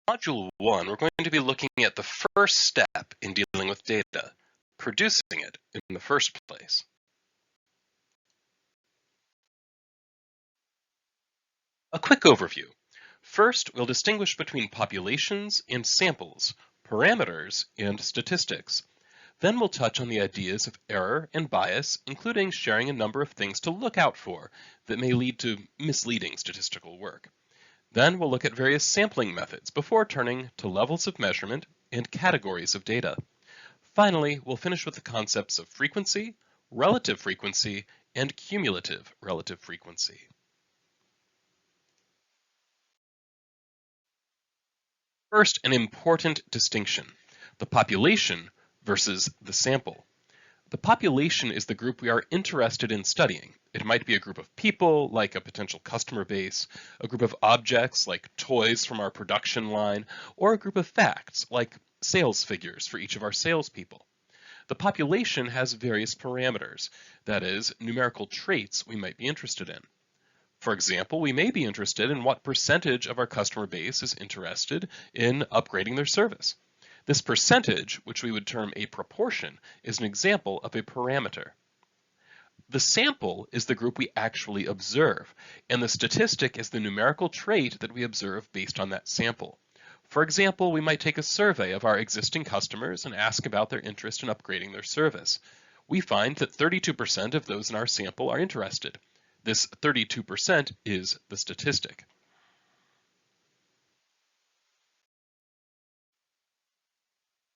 Module 1, we're going to be looking at the first step in dealing with data, producing it in the first place. A quick overview. First, we'll distinguish between populations and samples, parameters and statistics. Then we'll touch on the ideas of error and bias, including sharing a number of things to look out for that may lead to misleading statistical work. Then we'll look at various sampling methods before turning to levels of measurement and categories of data. Finally, we'll finish with the concepts of frequency, and cumulative relative frequency. First, an important distinction, the population versus the sample. The population is the group we are interested in studying. It might be a group of people, like a potential customer base, a group of objects, like toys from our production line, or a group of facts, like sales figures for each of our salespeople. The population has various parameters, that is, numerical traits we might be interested in. For example, we may be interested in what percentage of our customer base is interested in upgrading their service. This percentage, which we would term a proportion, is an example of a parameter. The sample is the group we actually observe, and the statistic is the numerical trait that we observe based on that sample. For example, we might take a survey of our existing customers and ask about their interest in upgrading their service. We find that 32% of those in our sample are interested. This 32% is the statistic.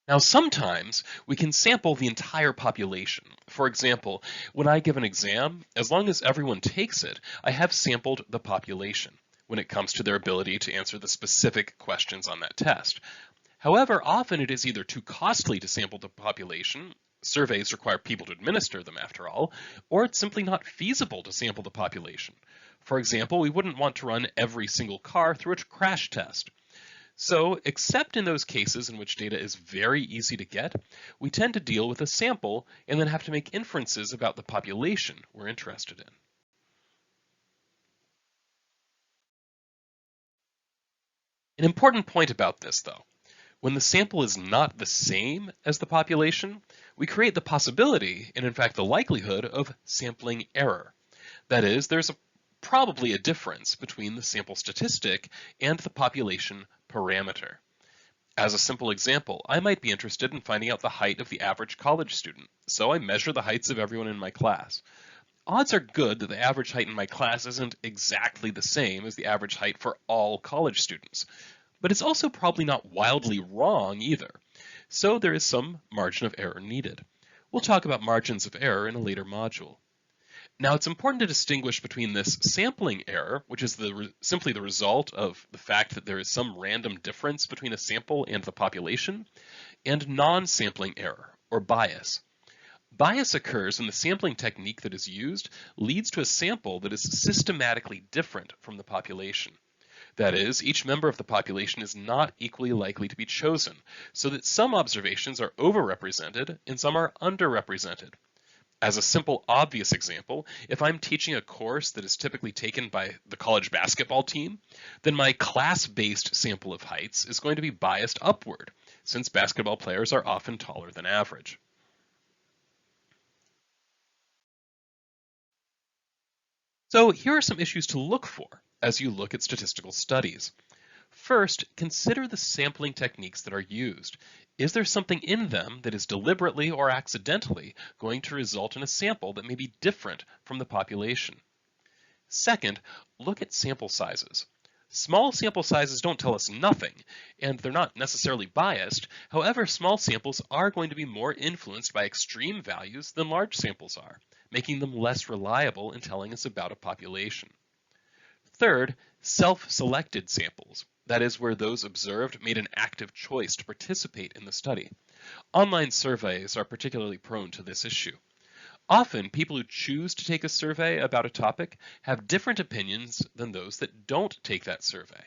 Now, sometimes we can sample the entire population. For example, when I give an exam, as long as everyone takes it, I have sampled the population when it comes to their ability to answer the specific questions on that test. However, often it is either too costly to sample the population, surveys require people to administer them after all, or it's simply not feasible to sample the population. For example, we wouldn't want to run every single car through a crash test. So, except in those cases in which data is very easy to get, we tend to deal with a sample and then have to make inferences about the population we're interested in. An important point about this, though, when the sample is not the same as the population, we create the possibility, and in fact the likelihood, of sampling error. That is, there's probably a difference between the sample statistic and the population parameter. As a simple example, I might be interested in finding out the height of the average college student, so I measure the heights of everyone in my class. Odds are good that the average height in my class isn't exactly the same as the average height for all college students, but it's also probably not wildly wrong either, so there is some margin of error needed. We'll talk about margins of error in a later module. Now, it's important to distinguish between this sampling error, which is simply the result of the fact that there is some random difference between a sample and the population, and non-sampling error, or bias. Bias occurs when the sampling technique that is used leads to a sample that is systematically different from the population. That is, each member of the population is not equally likely to be chosen, so that some observations are overrepresented and some are underrepresented. As a simple, obvious example, if I'm teaching a course that is typically taken by the college basketball team, then my class-based sample of heights is going to be biased upward, since basketball players are often taller than average. So here are some issues to look for as you look at statistical studies. First, consider the sampling techniques that are used. Is there something in them that is deliberately or accidentally going to result in a sample that may be different from the population? Second, look at sample sizes. Small sample sizes don't tell us nothing, and they're not necessarily biased. However, small samples are going to be more influenced by extreme values than large samples are, making them less reliable in telling us about a population. Third, self-selected samples. That is where those observed made an active choice to participate in the study. Online surveys are particularly prone to this issue. Often, people who choose to take a survey about a topic have different opinions than those that don't take that survey.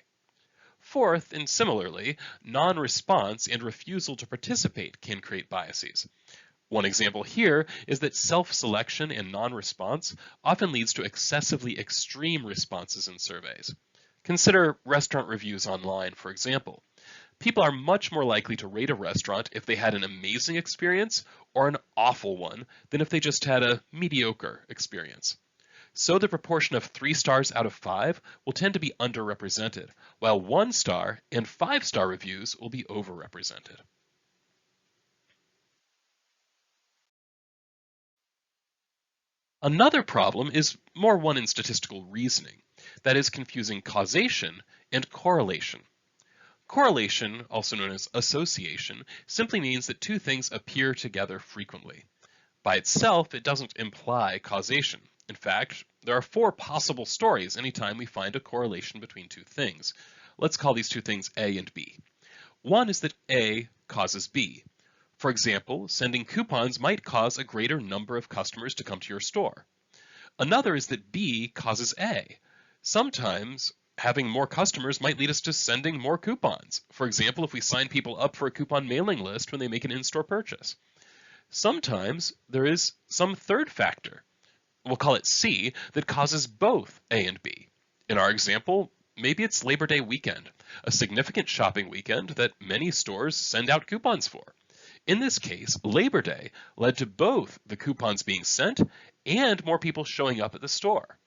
Fourth, and similarly, non-response and refusal to participate can create biases. One example here is that self-selection and non-response often leads to excessively extreme responses in surveys. Consider restaurant reviews online, for example. People are much more likely to rate a restaurant if they had an amazing experience or an awful one than if they just had a mediocre experience. So the proportion of 3 stars out of 5 will tend to be underrepresented, while 1 star and 5-star reviews will be overrepresented. Another problem is more one in statistical reasoning, that is confusing causation and correlation. Correlation, also known as association, simply means that two things appear together frequently. By itself, it doesn't imply causation. In fact, there are 4 possible stories anytime we find a correlation between two things. Let's call these two things A and B. One is that A causes B. For example, sending coupons might cause a greater number of customers to come to your store. Another is that B causes A. Sometimes having more customers might lead us to sending more coupons. For example, if we sign people up for a coupon mailing list when they make an in-store purchase. Sometimes there is some third factor, we'll call it C, that causes both A and B. In our example, maybe it's Labor Day weekend, a significant shopping weekend that many stores send out coupons for. In this case, Labor Day led to both the coupons being sent and more people showing up at the store.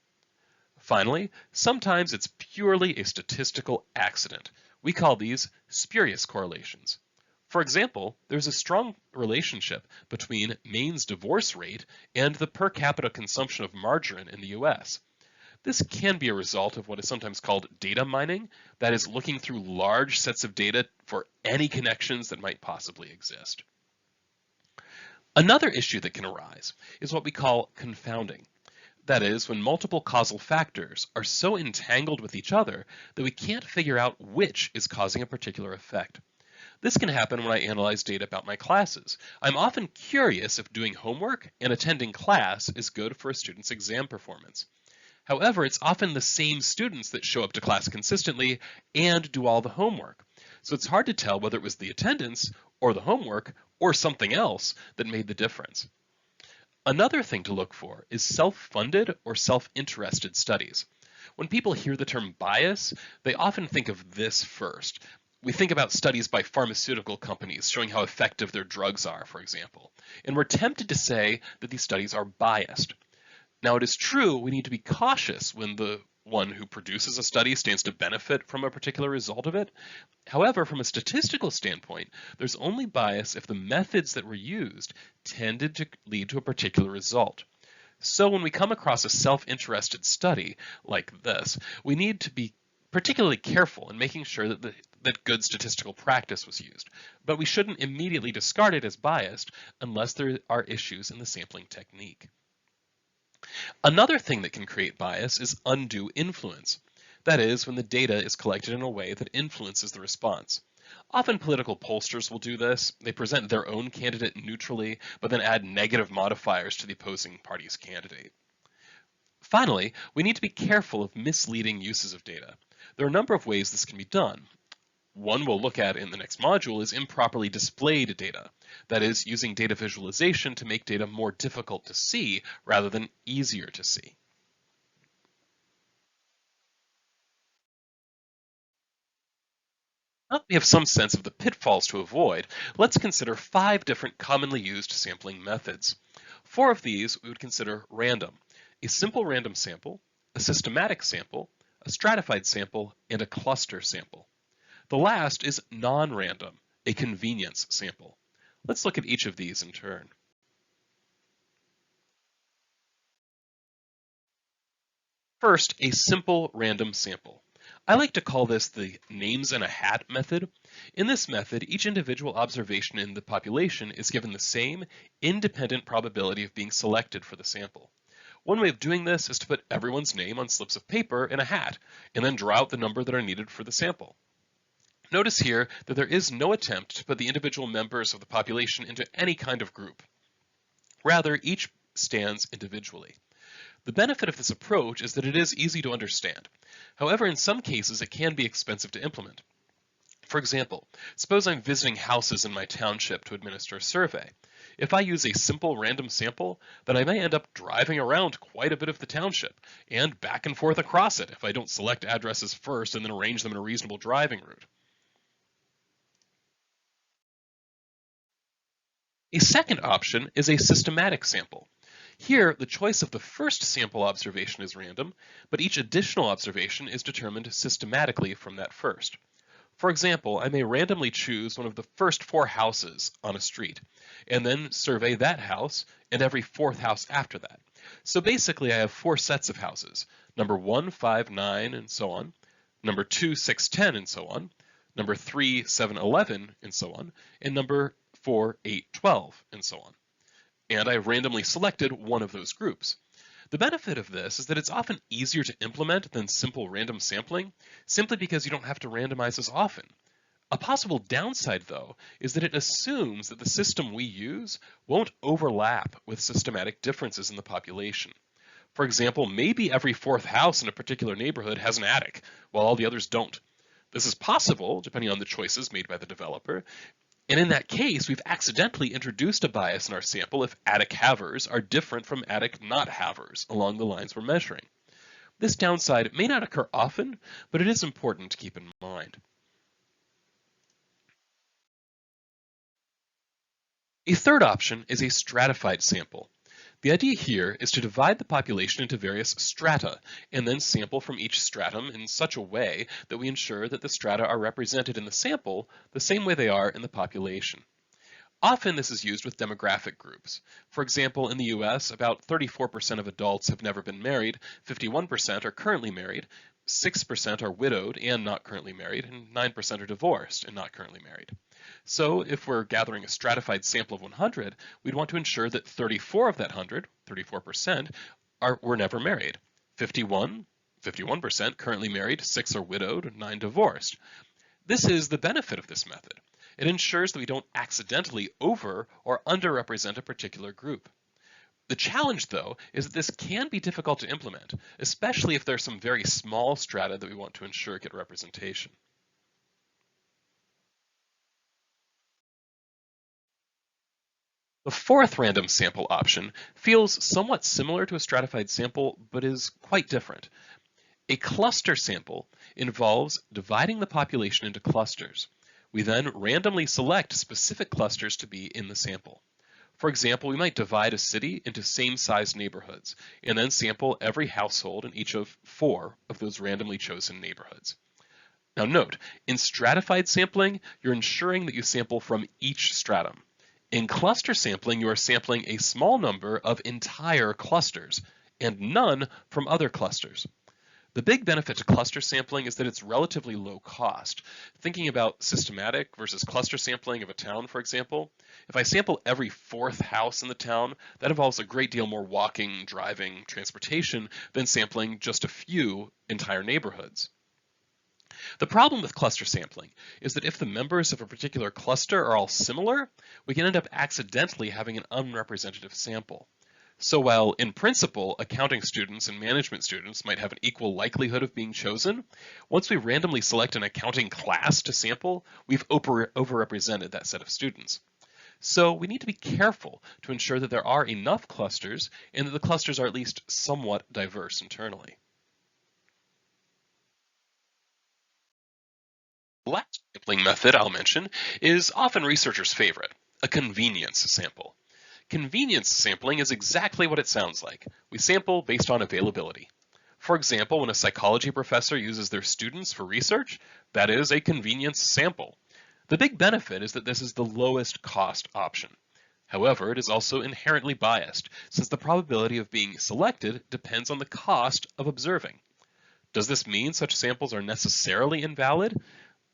Finally, sometimes it's purely a statistical accident. We call these spurious correlations. For example, there's a strong relationship between Maine's divorce rate and the per capita consumption of margarine in the US. This can be a result of what is sometimes called data mining, that is, looking through large sets of data for any connections that might possibly exist. Another issue that can arise is what we call confounding. That is, when multiple causal factors are so entangled with each other that we can't figure out which is causing a particular effect. This can happen when I analyze data about my classes. I'm often curious if doing homework and attending class is good for a student's exam performance. However, it's often the same students that show up to class consistently and do all the homework. So it's hard to tell whether it was the attendance or the homework or something else that made the difference. Another thing to look for is self-funded or self-interested studies. When people hear the term bias, they often think of this first. We think about studies by pharmaceutical companies showing how effective their drugs are, for example, and we're tempted to say that these studies are biased. Now, it is true we need to be cautious when the one who produces a study stands to benefit from a particular result of it. However, from a statistical standpoint, there's only bias if the methods that were used tended to lead to a particular result. So when we come across a self-interested study like this, we need to be particularly careful in making sure that good statistical practice was used. But we shouldn't immediately discard it as biased unless there are issues in the sampling technique. Another thing that can create bias is undue influence. That is, when the data is collected in a way that influences the response. Often political pollsters will do this. They present their own candidate neutrally, but then add negative modifiers to the opposing party's candidate. Finally, we need to be careful of misleading uses of data. There are a number of ways this can be done. One we'll look at in the next module is improperly displayed data. That is, using data visualization to make data more difficult to see rather than easier to see. Now that we have some sense of the pitfalls to avoid, let's consider 5 different commonly used sampling methods. 4 of these we would consider random: a simple random sample, a systematic sample, a stratified sample, and a cluster sample. The last is non-random, a convenience sample. Let's look at each of these in turn. First, a simple random sample. I like to call this the names in a hat method. In this method, each individual observation in the population is given the same independent probability of being selected for the sample. One way of doing this is to put everyone's name on slips of paper in a hat, and then draw out the number that are needed for the sample. Notice here that there is no attempt to put the individual members of the population into any kind of group. Rather, each stands individually. The benefit of this approach is that it is easy to understand. However, in some cases, it can be expensive to implement. For example, suppose I'm visiting houses in my township to administer a survey. If I use a simple random sample, then I may end up driving around quite a bit of the township and back and forth across it if I don't select addresses first and then arrange them in a reasonable driving route. A second option is a systematic sample. Here, the choice of the first sample observation is random, but each additional observation is determined systematically from that first. For example, I may randomly choose one of the first 4 houses on a street, and then survey that house and every fourth house after that. So basically, I have 4 sets of houses, number 1, 5, 9, and so on, number 2, 6, 10, and so on, number 3, 7, 11, and so on, and number 4, 8, 12, and so on. And I randomly selected one of those groups. The benefit of this is that it's often easier to implement than simple random sampling, simply because you don't have to randomize as often. A possible downside, though, is that it assumes that the system we use won't overlap with systematic differences in the population. For example, maybe every fourth house in a particular neighborhood has an attic, while all the others don't. This is possible, depending on the choices made by the developer, and in that case, we've accidentally introduced a bias in our sample if attic havers are different from attic not havers along the lines we're measuring. This downside may not occur often, but it is important to keep in mind. A third option is a stratified sample. The idea here is to divide the population into various strata and then sample from each stratum in such a way that we ensure that the strata are represented in the sample the same way they are in the population. Often this is used with demographic groups. For example, in the US, about 34% of adults have never been married, 51% are currently married, 6% are widowed and not currently married, and 9% are divorced and not currently married. So if we're gathering a stratified sample of 100, we'd want to ensure that 34 of that 100, 34%, were never married. 51% currently married, 6 are widowed, 9 divorced. This is the benefit of this method. It ensures that we don't accidentally over or underrepresent a particular group. The challenge, though, is that this can be difficult to implement, especially if there's some very small strata that we want to ensure get representation. The fourth random sample option feels somewhat similar to a stratified sample, but is quite different. A cluster sample involves dividing the population into clusters. We then randomly select specific clusters to be in the sample. For example, we might divide a city into same-sized neighborhoods and then sample every household in each of 4 of those randomly chosen neighborhoods. Now note, in stratified sampling, you're ensuring that you sample from each stratum. In cluster sampling, you are sampling a small number of entire clusters and none from other clusters. The big benefit to cluster sampling is that it's relatively low cost. Thinking about systematic versus cluster sampling of a town, for example, if I sample every 4th house in the town, that involves a great deal more walking, driving, transportation than sampling just a few entire neighborhoods. The problem with cluster sampling is that if the members of a particular cluster are all similar, we can end up accidentally having an unrepresentative sample. So while in principle, accounting students and management students might have an equal likelihood of being chosen, once we randomly select an accounting class to sample, we've overrepresented that set of students. So we need to be careful to ensure that there are enough clusters and that the clusters are at least somewhat diverse internally. The last sampling method I'll mention is often researchers' favorite, a convenience sample. Convenience sampling is exactly what it sounds like. We sample based on availability. For example, when a psychology professor uses their students for research, that is a convenience sample. The big benefit is that this is the lowest cost option. However, it is also inherently biased, since the probability of being selected depends on the cost of observing. Does this mean such samples are necessarily invalid?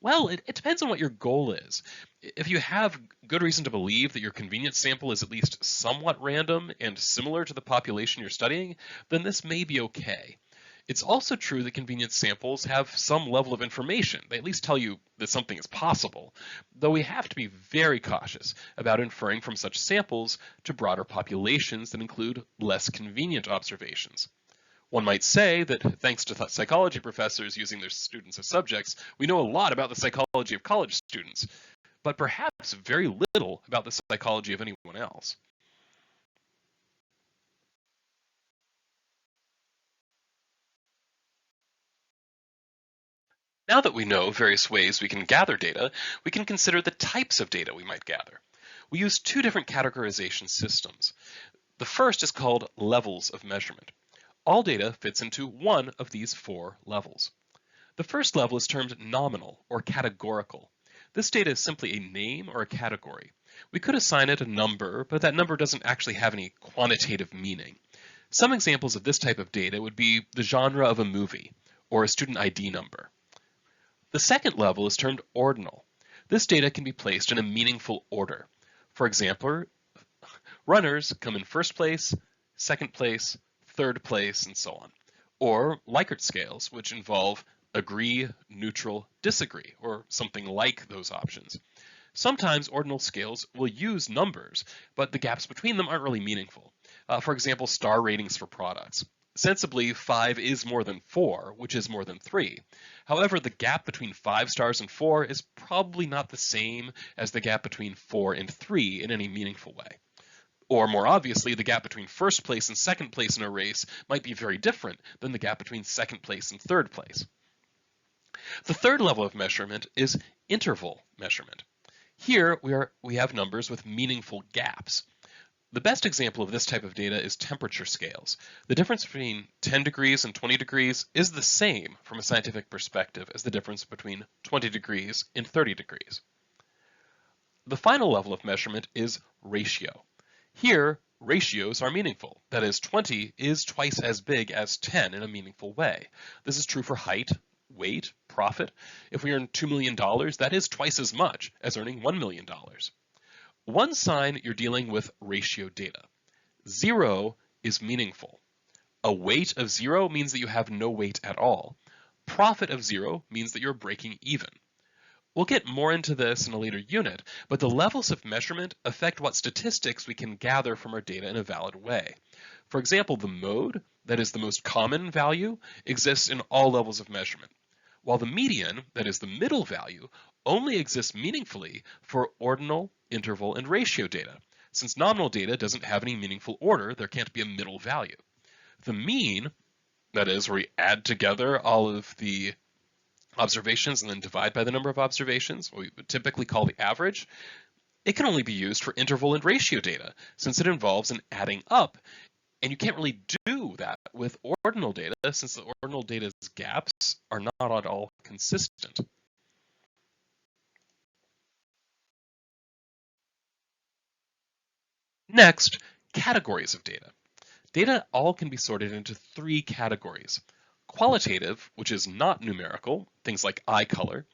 Well, it depends on what your goal is. If you have good reason to believe that your convenience sample is at least somewhat random and similar to the population you're studying, then this may be okay. It's also true that convenience samples have some level of information. They at least tell you that something is possible, though we have to be very cautious about inferring from such samples to broader populations that include less convenient observations. One might say that thanks to psychology professors using their students as subjects, we know a lot about the psychology of college students. but perhaps very little about the psychology of anyone else. Now that we know various ways we can gather data, we can consider the types of data we might gather. We use two different categorization systems. The first is called levels of measurement. All data fits into one of these four levels. The first level is termed nominal or categorical. This data is simply a name or a category. We could assign it a number, but that number doesn't actually have any quantitative meaning. Some examples of this type of data would be the genre of a movie or a student ID number. The second level is termed ordinal. This data can be placed in a meaningful order. For example, runners come in first place, second place, third place, and so on. Or Likert scales, which involve agree, neutral, disagree, or something like those options. Sometimes ordinal scales will use numbers, but the gaps between them aren't really meaningful. For example, star ratings for products. Sensibly, 5 is more than 4, which is more than 3. However, the gap between 5 stars and 4 is probably not the same as the gap between 4 and 3 in any meaningful way. Or more obviously, the gap between first place and second place in a race might be very different than the gap between second place and third place. The third level of measurement is interval measurement. Here we have numbers with meaningful gaps. The best example of this type of data is temperature scales. The difference between 10 degrees and 20 degrees is the same from a scientific perspective as the difference between 20 degrees and 30 degrees. The final level of measurement is ratio. Here, ratios are meaningful. That is, 20 is twice as big as 10 in a meaningful way. This is true for height, weight, profit. If we earn $2 million, that is twice as much as earning $1 million. One sign you're dealing with ratio data. 0 is meaningful. A weight of 0 means that you have no weight at all. Profit of 0 means that you're breaking even. We'll get more into this in a later unit, but the levels of measurement affect what statistics we can gather from our data in a valid way. For example, the mode, that is the most common value, exists in all levels of measurement, while the median, that is the middle value, only exists meaningfully for ordinal, interval, and ratio data. Since nominal data doesn't have any meaningful order, there can't be a middle value. The mean, that is where we add together all of the observations and then divide by the number of observations, what we would typically call the average, it can only be used for interval and ratio data since it involves an adding up. And you can't really do that with ordinal data since the ordinal data's gaps are not at all consistent. Next, categories of data. Data all can be sorted into three categories. Qualitative, which is not numerical, things like eye color.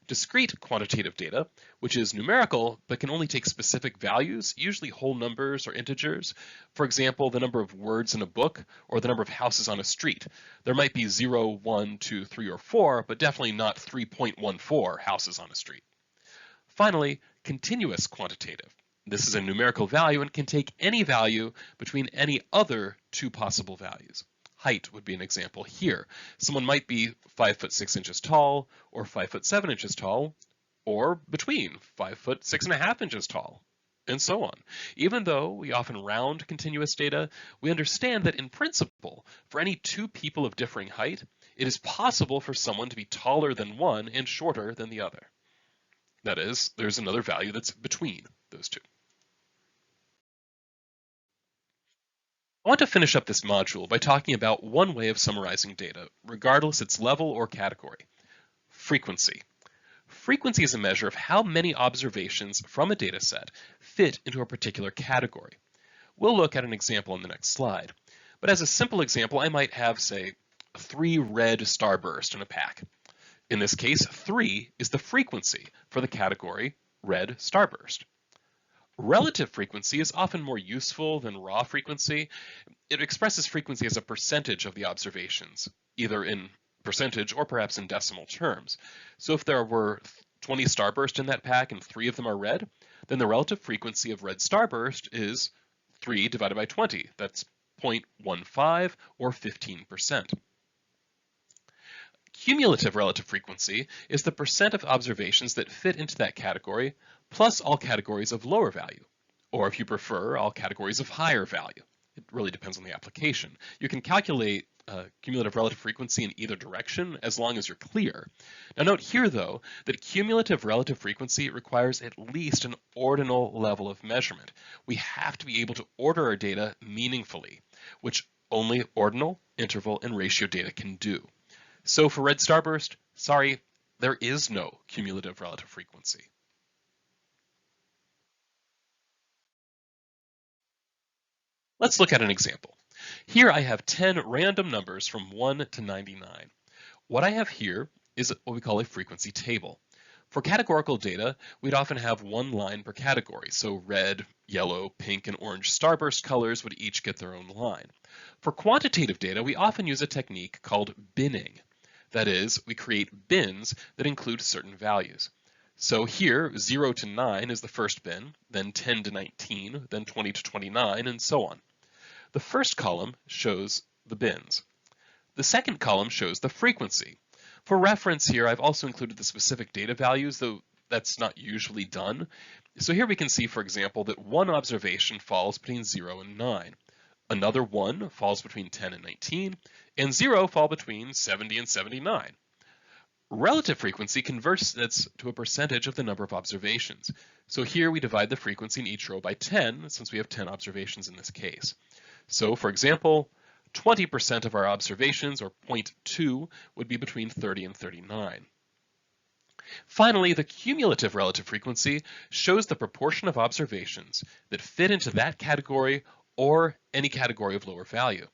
Discrete quantitative data, which is numerical but can only take specific values, usually whole numbers or integers. For example, the number of words in a book or the number of houses on a street. There might be 0, 1, 2, 3, or 4, but definitely not 3.14 houses on a street. Finally, continuous quantitative. This is a numerical value and can take any value between any other two possible values. Height would be an example here. Someone might be 5 foot 6 inches tall, or 5 foot 7 inches tall, or between 5 foot 6.5 inches tall, and so on. Even though we often round continuous data, we understand that in principle, for any two people of differing height, it is possible for someone to be taller than one and shorter than the other. That is, there's another value that's between those two. I want to finish up this module by talking about one way of summarizing data, regardless its level or category: frequency. Frequency is a measure of how many observations from a data set fit into a particular category. We'll look at an example on the next slide. But as a simple example, I might have, say, 3 red starbursts in a pack. In this case, 3 is the frequency for the category red starburst. Relative frequency is often more useful than raw frequency. It expresses frequency as a percentage of the observations, either in percentage or perhaps in decimal terms. So if there were 20 starbursts in that pack and 3 of them are red, then the relative frequency of red starburst is 3 divided by 20. That's 0.15 or 15%. Cumulative relative frequency is the percent of observations that fit into that category, plus all categories of lower value, or if you prefer, all categories of higher value. It really depends on the application. You can calculate cumulative relative frequency in either direction as long as you're clear. Now note here though that cumulative relative frequency requires at least an ordinal level of measurement. We have to be able to order our data meaningfully, which only ordinal, interval, and ratio data can do. So for red starburst, sorry, there is no cumulative relative frequency. Let's look at an example. Here I have 10 random numbers from 1 to 99. What I have here is what we call a frequency table. For categorical data, we'd often have one line per category, so red, yellow, pink, and orange starburst colors would each get their own line. For quantitative data, we often use a technique called binning. That is, we create bins that include certain values. So here, 0 to 9 is the first bin, then 10 to 19, then 20 to 29, and so on. The first column shows the bins. The second column shows the frequency. For reference here, I've also included the specific data values, though that's not usually done. So here we can see, for example, that one observation falls between 0 and 9. Another one falls between 10 and 19, and 0 fall between 70 and 79. Relative frequency converts this to a percentage of the number of observations. So here we divide the frequency in each row by 10, since we have 10 observations in this case. So for example, 20% of our observations, or 0.2, would be between 30 and 39. Finally, the cumulative relative frequency shows the proportion of observations that fit into that category or any category of lower value.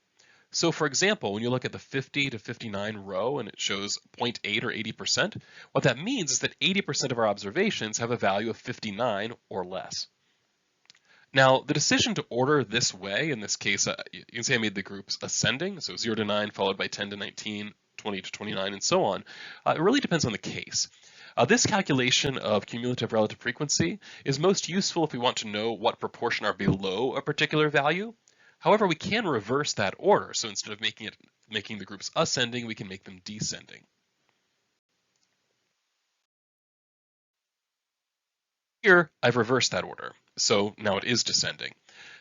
So for example, when you look at the 50 to 59 row and it shows 0.8 or 80%, what that means is that 80% of our observations have a value of 59 or less. Now, the decision to order this way, in this case, you can say I made the groups ascending, so 0 to 9 followed by 10 to 19, 20 to 29, and so on. It really depends on the case. This calculation of cumulative relative frequency is most useful if we want to know what proportion are below a particular value. However, we can reverse that order. So instead of making the groups ascending, we can make them descending. Here, I've reversed that order. So now it is descending.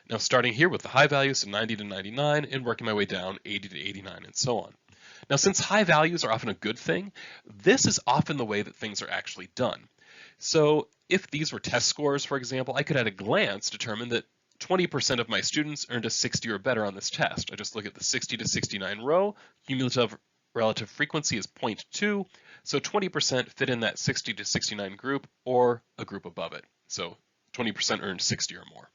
Now starting here with the high values, so 90 to 99, and working my way down 80 to 89, and so on. Now, since high values are often a good thing, this is often the way that things are actually done. So if these were test scores, for example, I could at a glance determine that 20% of my students earned a 60 or better on this test. I just look at the 60 to 69 row, cumulative relative frequency is 0.2, so 20% fit in that 60 to 69 group or a group above it. So 20% earned 60 or more.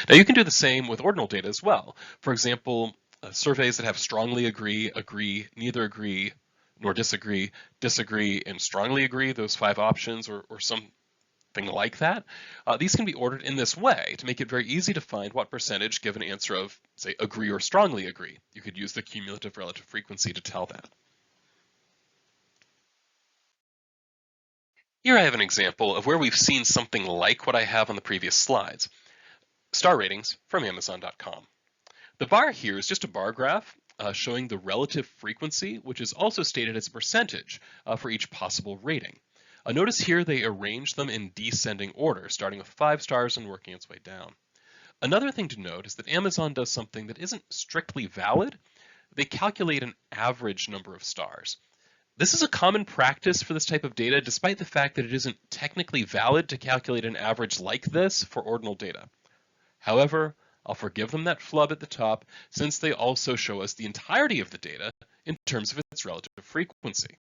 Now you can do the same with ordinal data as well. For example, surveys that have strongly agree, agree, neither agree, nor disagree, disagree, and strongly agree, those 5 options or something like that. These can be ordered in this way to make it very easy to find what percentage give an answer of, say, agree or strongly agree. You could use the cumulative relative frequency to tell that. Here I have an example of where we've seen something like what I have on the previous slides. Star ratings from Amazon.com. The bar here is just a bar graph showing the relative frequency, which is also stated as a percentage for each possible rating. Notice here they arrange them in descending order, starting with 5 stars and working its way down. Another thing to note is that Amazon does something that isn't strictly valid. They calculate an average number of stars. This is a common practice for this type of data, despite the fact that it isn't technically valid to calculate an average like this for ordinal data. However, I'll forgive them that flub at the top, since they also show us the entirety of the data in terms of its relative frequency.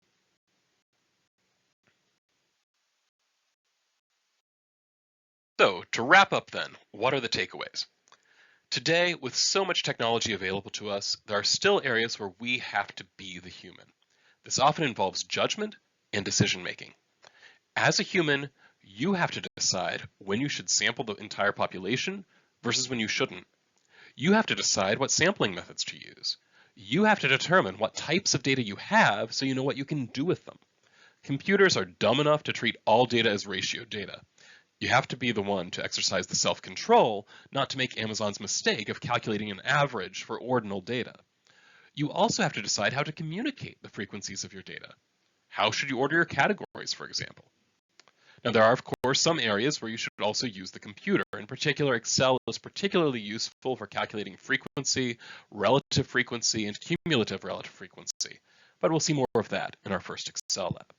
So, to wrap up then, what are the takeaways? Today, with so much technology available to us, there are still areas where we have to be the human. This often involves judgment and decision making. As a human, you have to decide when you should sample the entire population versus when you shouldn't. You have to decide what sampling methods to use. You have to determine what types of data you have so you know what you can do with them. Computers are dumb enough to treat all data as ratio data. You have to be the one to exercise the self-control, not to make Amazon's mistake of calculating an average for ordinal data. You also have to decide how to communicate the frequencies of your data. How should you order your categories, for example? Now, there are, of course, some areas where you should also use the computer. In particular, Excel is particularly useful for calculating frequency, and cumulative relative frequency. But we'll see more of that in our first Excel lab.